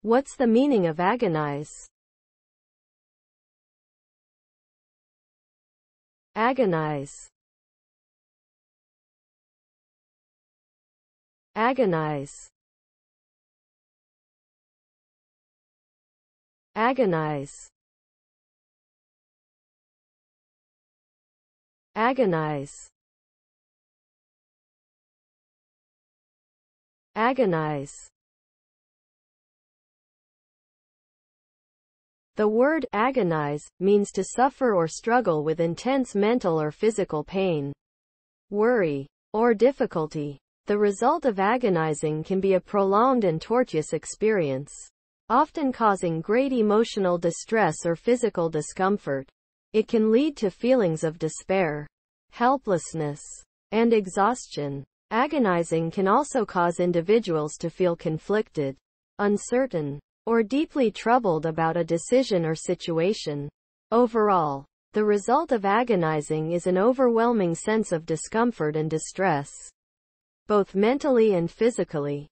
What's the meaning of agonize? Agonize. Agonize. Agonize. Agonize. Agonize. The word agonize means to suffer or struggle with intense mental or physical pain, worry, or difficulty. The result of agonizing can be a prolonged and tortuous experience, often causing great emotional distress or physical discomfort. It can lead to feelings of despair, helplessness, and exhaustion. Agonizing can also cause individuals to feel conflicted, uncertain, or deeply troubled about a decision or situation. Overall, the result of agonizing is an overwhelming sense of discomfort and distress, both mentally and physically.